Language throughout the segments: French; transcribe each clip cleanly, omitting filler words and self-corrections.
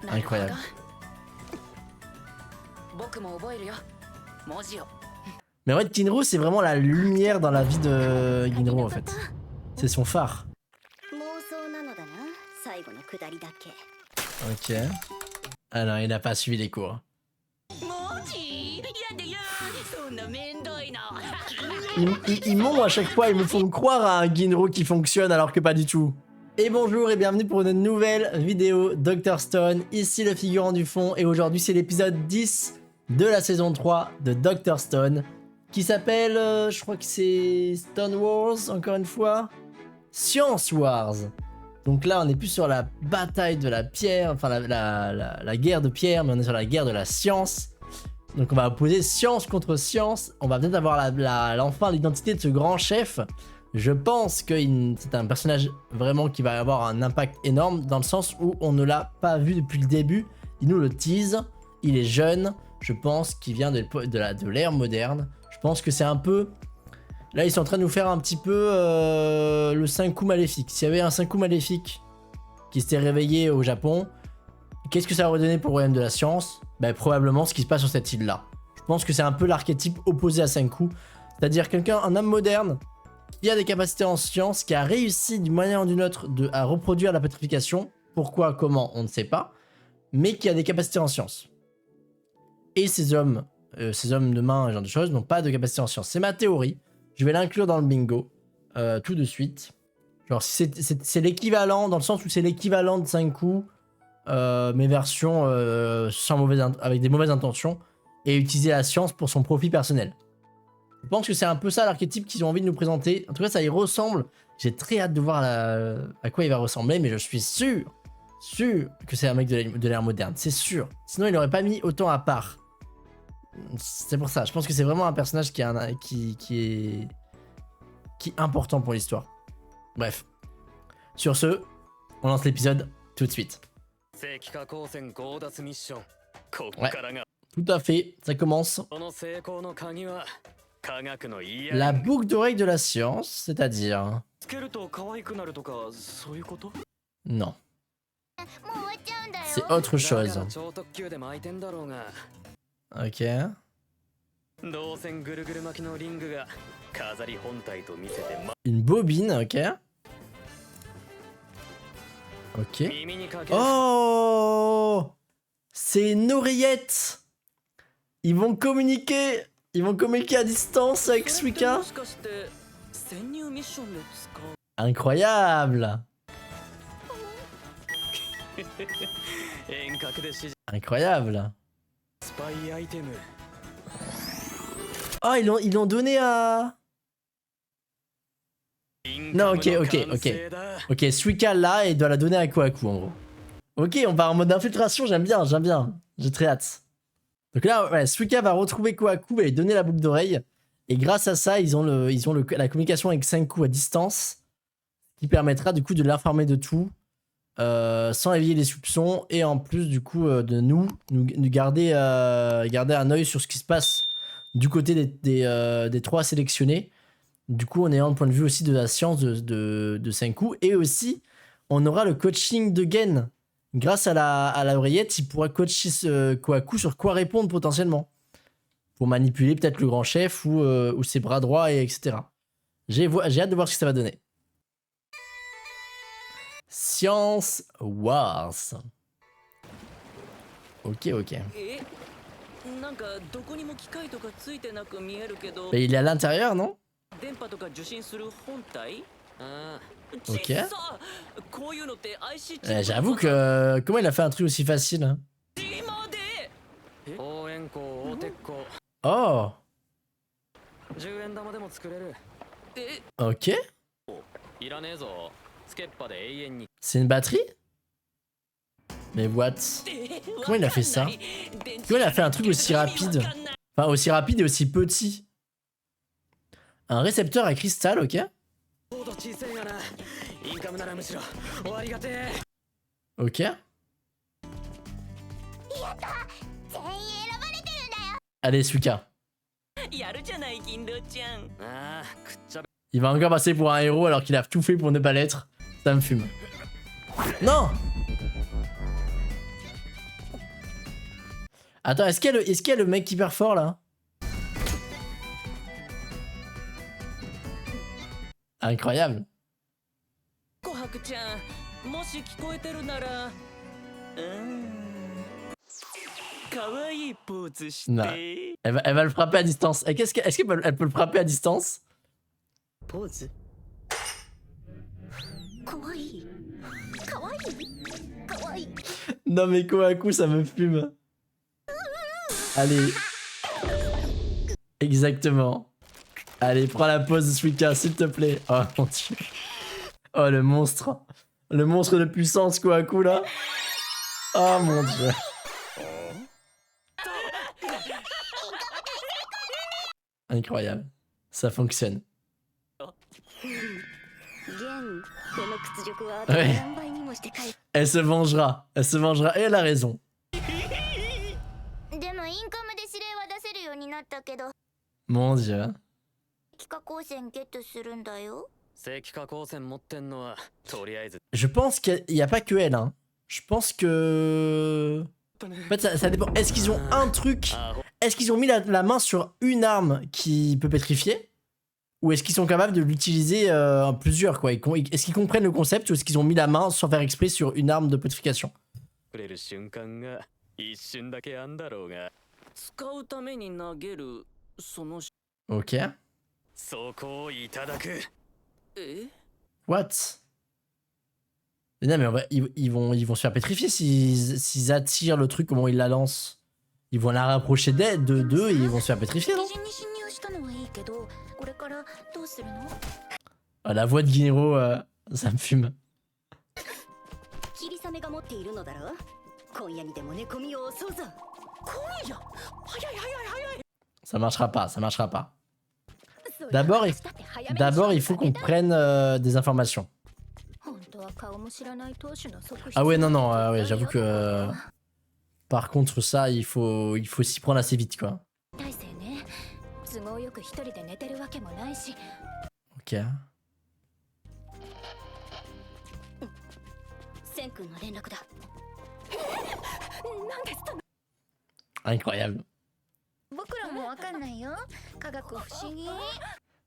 Incroyable. Mais en fait, Ginro, c'est vraiment la lumière dans la vie de Ginro, en fait. C'est son phare. Ok. Ah non, il n'a pas suivi les cours. Ils m'ont à chaque fois, ils me font croire à un Ginro qui fonctionne alors que pas du tout. Et bonjour et bienvenue pour une nouvelle vidéo Dr Stone, ici le figurant du fond, et aujourd'hui c'est l'épisode 10 de la saison 3 de Dr Stone, qui s'appelle, je crois que c'est Stone Wars, encore une fois, Science Wars. Donc là on est plus sur la bataille de la pierre, enfin la guerre de pierre, mais on est sur la guerre de la science. Donc on va opposer science contre science, on va peut-être avoir enfin l'identité de ce grand chef. Je pense que c'est un personnage vraiment qui va avoir un impact énorme dans le sens où on ne l'a pas vu depuis le début. Il nous le tease, il est jeune, je pense qu'il vient de l'ère moderne. Je pense que c'est un peu... Là ils sont en train de nous faire un petit peu le Senku maléfique. S'il y avait un Senku maléfique qui s'était réveillé au Japon, qu'est-ce que ça aurait donné pour le royaume de la science? Ben, probablement ce qui se passe sur cette île là. Je pense que c'est un peu l'archétype opposé à Senku. C'est-à-dire un homme moderne qui a des capacités en science, qui a réussi d'une manière ou d'une autre à reproduire la pétrification. Pourquoi, comment, on ne sait pas. Mais qui a des capacités en science. Et ces hommes de main, ce genre de choses, n'ont pas de capacité en science. C'est ma théorie. Je vais l'inclure dans le bingo tout de suite. Genre, c'est l'équivalent, dans le sens où c'est l'équivalent de Senku, mais version avec des mauvaises intentions, et utiliser la science pour son profit personnel. Je pense que c'est un peu ça l'archétype qu'ils ont envie de nous présenter. En tout cas, ça y ressemble. J'ai très hâte de voir à quoi il va ressembler, mais je suis sûr que c'est un mec de l'ère moderne. C'est sûr. Sinon, il n'aurait pas mis autant à part. C'est pour ça. Je pense que c'est vraiment un personnage qui est important pour l'histoire. Bref. Sur ce, on lance l'épisode tout de suite. Ouais. Tout à fait. Ça commence. La boucle d'oreille de la science, c'est-à-dire... Non. C'est autre chose. Ok. Une bobine, ok. Ok. Oh! C'est une oreillette! Ils vont communiquer à distance avec Suika. Incroyable. Incroyable. Oh, ils l'ont donné à... Non, ok, Suika là, et doit la donner à Kohaku en gros. Ok, on va en mode infiltration, j'aime bien. J'ai très hâte. Donc là, ouais, Suika va retrouver Kohaku et donner la boucle d'oreille. Et grâce à ça, ils ont la communication avec Senku à distance, qui permettra du coup de l'informer de tout, sans éveiller les soupçons, et en plus du coup de nous garder un œil sur ce qui se passe du côté des trois sélectionnés. Du coup, en ayant le point de vue aussi de la science de Senku, et aussi on aura le coaching de Gen. Grâce à la oreillette, il pourra coacher Kohaku sur quoi répondre potentiellement. Pour manipuler peut-être le grand chef ou ses bras droits, etc. J'ai hâte de voir ce que ça va donner. Science Wars. Ok. Mais il est à l'intérieur, non? Ok. J'avoue que... Comment il a fait un truc aussi facile, hein? Oh. Ok. C'est une batterie? Mais what? Comment il a fait ça? Comment il a fait un truc aussi rapide? Enfin, aussi rapide et aussi petit. Un récepteur à cristal, ok. Ok. Allez, Suika. Il va encore passer pour un héros alors qu'il a tout fait pour ne pas l'être. Ça me fume. Non! Attends, est-ce qu'il y a le mec hyper fort là? Incroyable. Non. Elle va le frapper à distance. Est-ce qu'elle peut le frapper à distance? Pose. Non mais Kohaku, ça me fume. Allez. Exactement. Allez, prends la pause, Suika, s'il te plaît. Oh mon dieu. Oh le monstre. Le monstre de puissance, Kohaku là. Oh mon dieu. Incroyable. Ça fonctionne. Ouais. Elle se vengera. Elle se vengera. Et elle a raison. Mon dieu. Je pense qu'il n'y a pas que elle. Hein. Je pense que... En fait, ça dépend. Est-ce qu'ils ont un truc? Est-ce qu'ils ont mis la main sur une arme qui peut pétrifier? Ou est-ce qu'ils sont capables de l'utiliser plusieurs quoi? Est-ce qu'ils comprennent le concept ou est-ce qu'ils ont mis la main sans faire exprès sur une arme de pétrification? Ok. What? Mais non mais ils vont se faire pétrifier s'ils attirent le truc, comment ils la lancent. Ils vont la rapprocher d'eux et ils vont se faire pétrifier, non? Oh, la voix de Ginro, ça me fume. Ça marchera pas, ça marchera pas. D'abord, il faut qu'on prenne des informations. Ah ouais, non, ouais, j'avoue que... par contre, ça, il faut s'y prendre assez vite, quoi. Ok. Incroyable.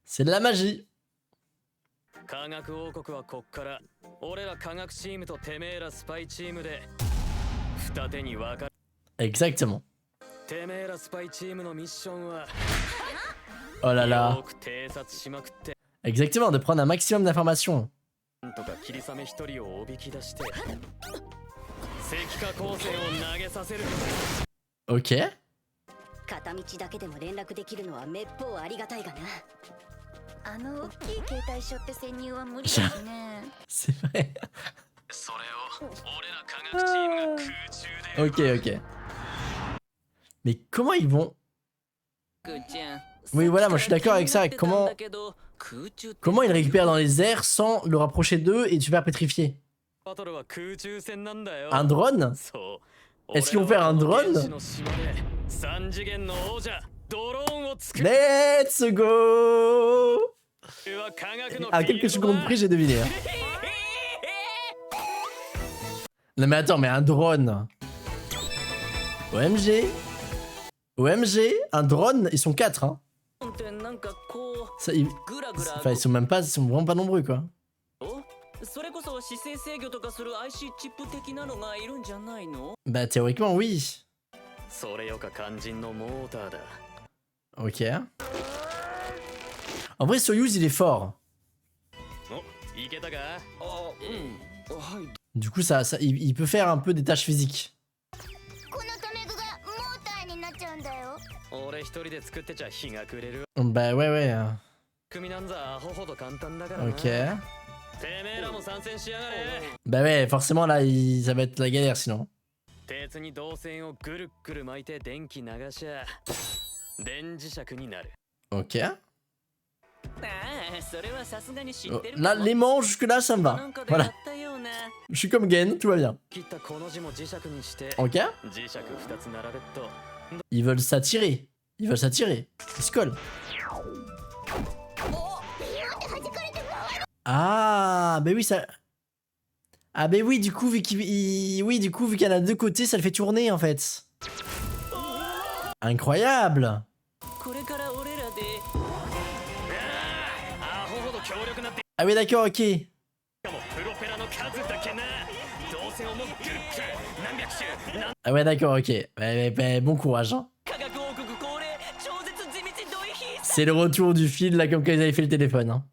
C'est de la magie. Exactement. Oh là là. Exactement, de prendre un maximum d'informations. Ok. C'est vrai. Ok, ok. Mais comment ils vont... Oui, voilà, moi je suis d'accord avec ça. Comment ils récupèrent dans les airs sans le rapprocher d'eux et se faire pétrifier? Un drone? Est-ce qu'ils vont faire un drone? Let's go! À quelques secondes près, j'ai deviné. Hein. Non mais attends, mais un drone. OMG. OMG, un drone, ils sont 4 hein. Ça, enfin, ils sont vraiment pas nombreux quoi. Bah théoriquement oui. Ok. En vrai Soyuz il est fort. Du coup il peut faire un peu des tâches physiques. Bah ouais. Ok. Bah ouais, forcément là, ça va être la galère sinon. Ok. Là, l'aimant jusque là, ça me va. Voilà. Je suis comme Gen, tout va bien. Ok. Ils veulent s'attirer. Ils se collent. Ah, bah oui, ça... Ah bah oui, du coup, oui, du coup, vu qu'il y en a de deux côtés, ça le fait tourner, en fait. Incroyable. Ah oui, d'accord, ok. Ah ouais, d'accord, ok. Bah, bon courage, hein. C'est le retour du fil, là, comme quand ils avaient fait le téléphone, hein.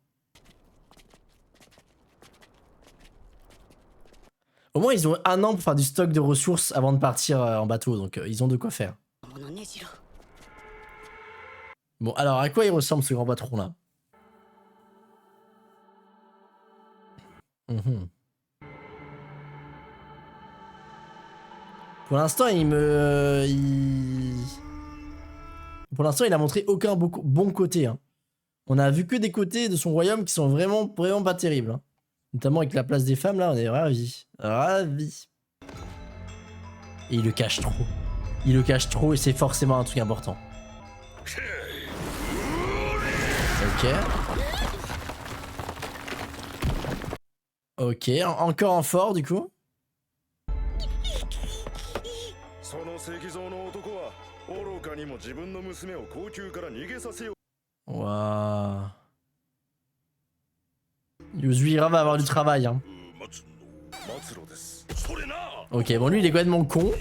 Au moins, ils ont 1 an pour faire du stock de ressources avant de partir en bateau, donc ils ont de quoi faire. Bon, alors, à quoi il ressemble ce grand patron, là? Pour l'instant, Pour l'instant, il a montré aucun bon côté, hein. On a vu que des côtés de son royaume qui sont vraiment pas terribles, hein. Notamment avec la place des femmes, là, on est ravis. Ravis. Et il le cache trop. Il le cache trop et c'est forcément un truc important. Ok. Ok, encore en fort, du coup. Waouh. Yuzuira va avoir du travail, hein. Ok, bon, lui, il est complètement con.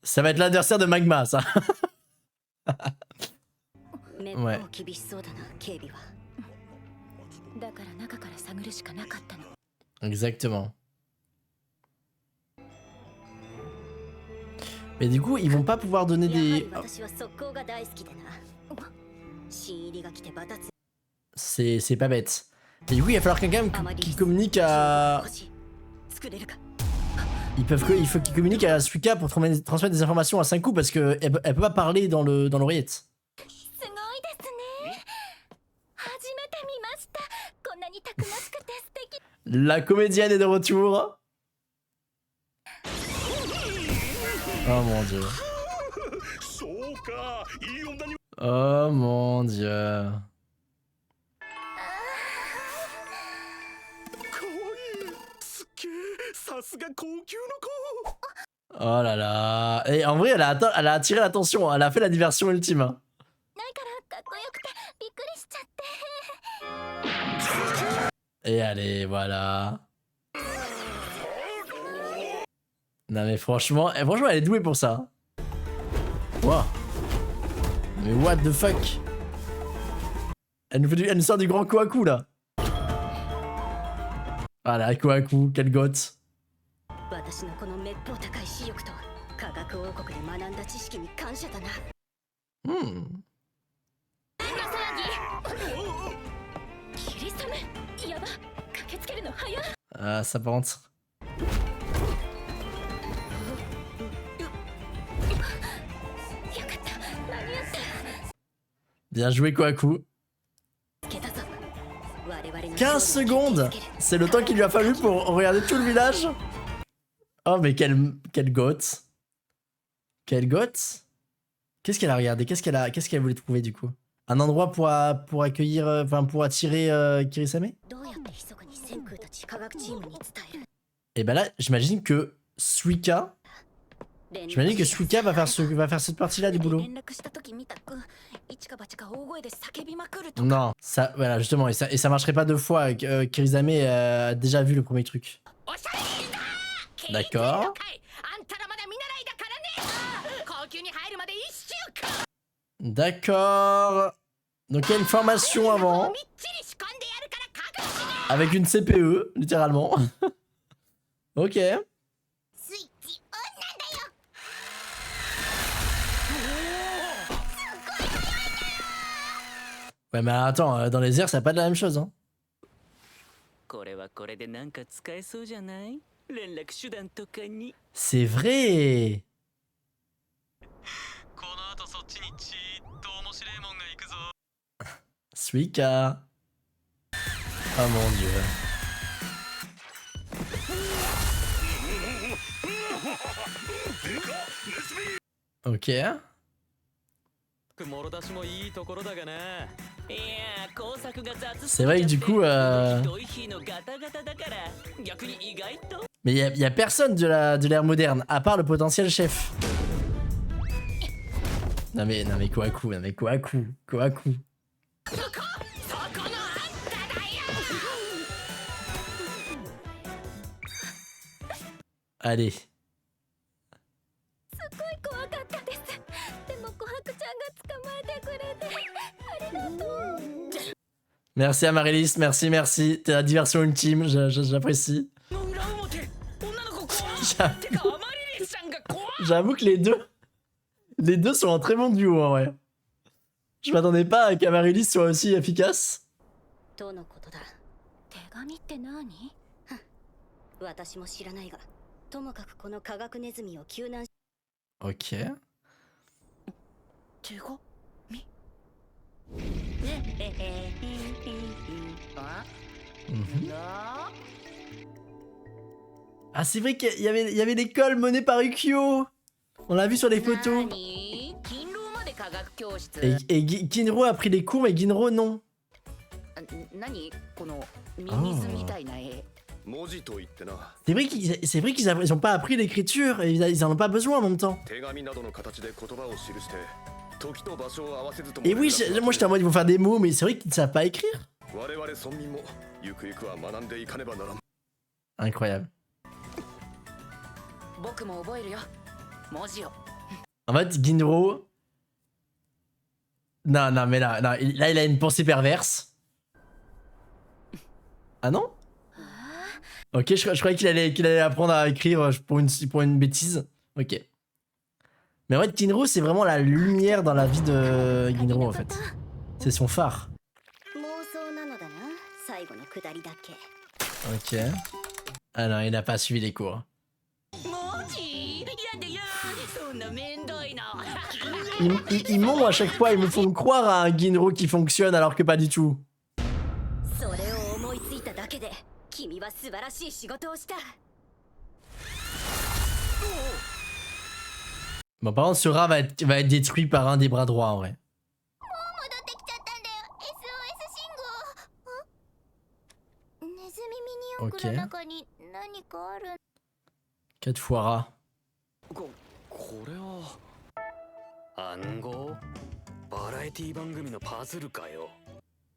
Ça va être l'adversaire de Magma, ça. Ouais. Exactement. Mais du coup, ils vont pas pouvoir donner des... C'est pas bête. Et du coup, il va falloir quelqu'un qui communique à... Il faut qu'ils communiquent à Suika pour transmettre des informations à Senku parce qu'elle peut pas parler dans l'oreillette. La comédienne est de retour. Oh mon dieu. Oh mon dieu. Oh là là. Et en vrai, elle a attiré l'attention. Elle a fait la diversion ultime, hein. Et allez, voilà. Non mais franchement, elle est douée pour ça. Wow. Mais what the fuck. Elle nous sort du grand Kohaku là. Ah là, Kohaku, quelle goth. Ah, ça rentre. Bien joué, Kohaku. 15 secondes. C'est le temps qu'il lui a fallu pour regarder tout le village. Oh, mais quelle goth. Quelle goth. Qu'est-ce qu'elle a regardé? Qu'est-ce qu'elle voulait trouver, du coup? Un endroit pour accueillir... Enfin, pour attirer Kirisame? Et ben là, j'imagine que Suika... va faire cette partie-là du boulot. Non, ça, voilà, justement, et ça marcherait pas 2 fois. Kirisame a déjà vu le premier truc. D'accord. D'accord. Donc il y a une formation avant. Avec une CPE, littéralement. Ok. Ouais, mais attends, dans les airs, ça n'a pas de la même chose, hein. C'est vrai. Suika. Oh mon dieu. Ok. C'est vrai que du coup... Mais y a personne de l'ère moderne, à part le potentiel chef. Non mais Kohaku, non mais Kohaku. Allez. Merci Amaryllis, merci. T'es la diversion ultime, j'apprécie. J'avoue que les deux sont un très bon duo en vrai. Je m'attendais pas à qu'Amaryllis soit aussi efficace. Ok. Ah c'est vrai qu'il y avait l'école menée par Ukyo. On l'a vu sur les photos. Et Ginro a pris les cours mais Ginro non. C'est vrai qu'ils ont pas appris l'écriture et ils en ont pas besoin en même temps. Et oui, moi j'étais en mode ils vont faire des mots mais c'est vrai qu'ils ne savent pas écrire. Incroyable. En fait, Ginro... Non, mais là, il a une pensée perverse. Ah non? Ok, je croyais qu'il allait apprendre à écrire pour une bêtise. Ok. Mais en fait, Ginro, c'est vraiment la lumière dans la vie de Ginro, en fait. C'est son phare. Ok. Ah non, il n'a pas suivi les cours. Ils m'ont à chaque fois, ils me font croire à un Ginro qui fonctionne alors que pas du tout. Bon, par contre, ce rat va être détruit par un des bras droits en vrai. Ok. 4 fois rat.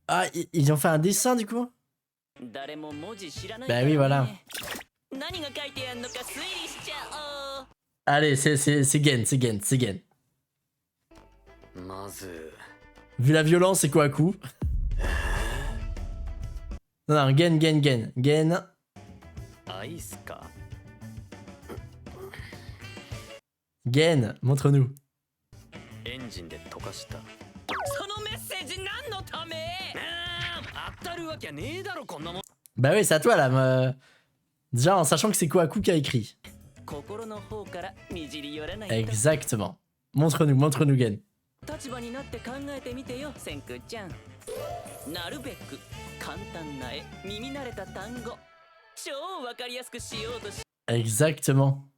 Ah, ils ont fait un dessin du coup? Bah oui, voilà. Allez, c'est Gen. Vu la violence, c'est quoi à coup? Non, Gen. Gen, montre-nous. Bah oui, c'est à toi là. Déjà en sachant que c'est Kohaku qui a écrit. Exactement. Montre-nous Gen. Exactement.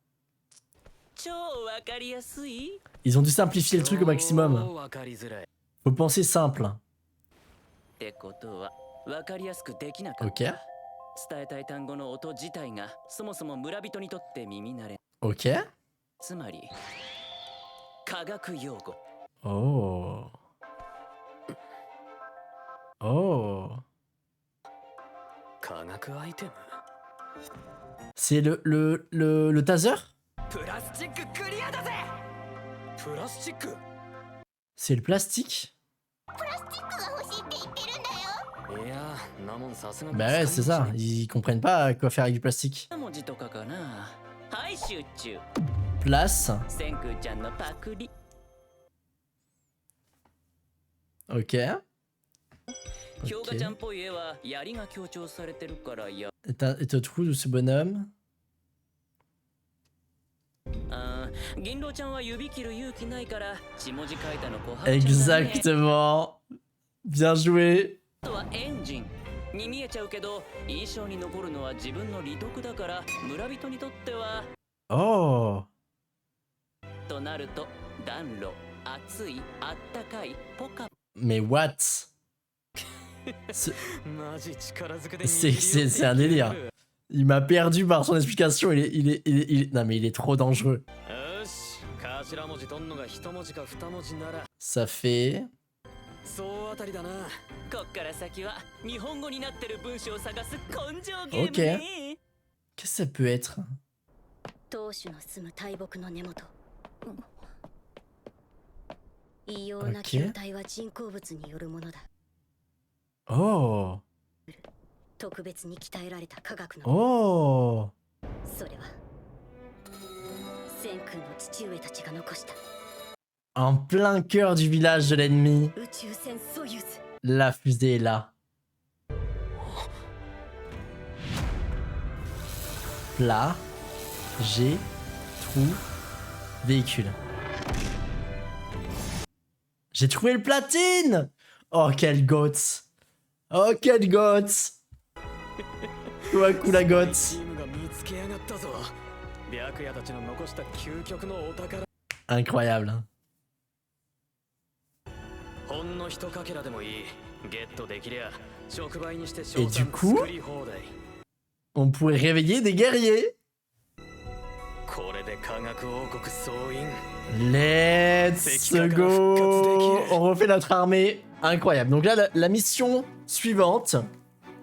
Ils ont dû simplifier le truc au maximum. Faut penser simple. Ok. Ok. Oh. C'est le taser? C'est le plastique? Bah ouais, c'est ça. Ils comprennent pas quoi faire avec du plastique. Place. Ok. Et te trouves ce bonhomme? Exactement. Bien joué. Oh. Mais what? C'est un délire. Il m'a perdu par son explication. Non mais il est trop dangereux. Ça fait... Ok. Qu'est-ce que ça peut être? Oh. Oh. En plein cœur du village de l'ennemi, la fusée est là. Plat, G, trou, véhicule. J'ai trouvé le platine! Oh, quel goth! Oh, quel goth! Kohaku la goth! Incroyable. Hein. Et du coup, on pourrait réveiller des guerriers. Let's go! On refait notre armée. Incroyable. Donc là, la mission suivante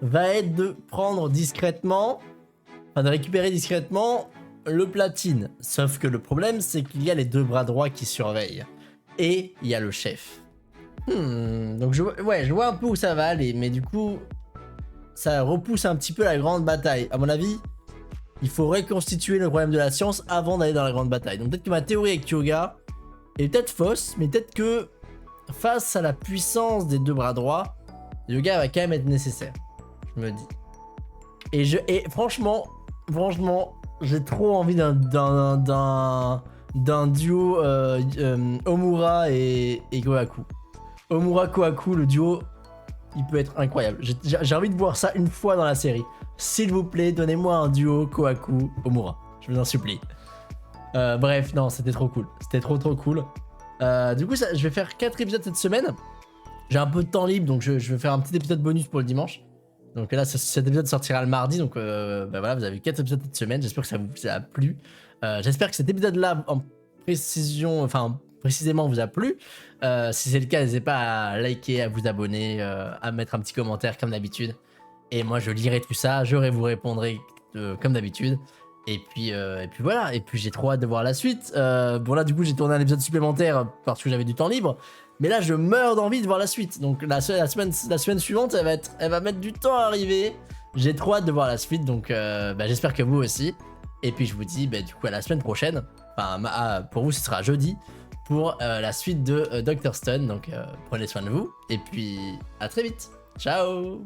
va être de prendre discrètement, enfin de récupérer discrètement le platine. Sauf que le problème, c'est qu'il y a les deux bras droits qui surveillent. Et il y a le chef. Donc je vois un peu où ça va aller, mais du coup, ça repousse un petit peu la grande bataille. À mon avis, il faut reconstituer le problème de la science avant d'aller dans la grande bataille. Donc peut-être que ma théorie avec Kyoga est peut-être fausse, mais peut-être que face à la puissance des deux bras droits, Yoga va quand même être nécessaire. Je me dis. Et franchement, j'ai trop envie d'un duo Omura et Kohaku. Omura Kohaku, le duo, il peut être incroyable. J'ai envie de voir ça une fois dans la série. S'il vous plaît, donnez-moi un duo Kohaku Omura. Je vous en supplie. Bref, non, c'était trop cool. C'était trop cool. Du coup, je vais faire 4 épisodes cette semaine. J'ai un peu de temps libre, donc je vais faire un petit épisode bonus pour le dimanche. Donc là, cet épisode sortira le mardi. Donc bah voilà, vous avez 4 épisodes cette semaine. J'espère que ça vous a plu. J'espère que cet épisode-là, précisément, vous a plu. Si c'est le cas, n'hésitez pas à liker, à vous abonner, à mettre un petit commentaire comme d'habitude. Et moi, je lirai tout ça. Je vous répondrai comme d'habitude. Et puis voilà. Et puis j'ai trop hâte de voir la suite. Bon là, du coup, j'ai tourné un épisode supplémentaire parce que j'avais du temps libre. Mais là, je meurs d'envie de voir la suite. Donc la semaine suivante, elle va mettre du temps à arriver. J'ai trop hâte de voir la suite. Donc j'espère que vous aussi. Et puis je vous dis du coup à la semaine prochaine. Enfin, pour vous, ce sera jeudi pour la suite de Dr. Stone. Donc prenez soin de vous. Et puis à très vite. Ciao!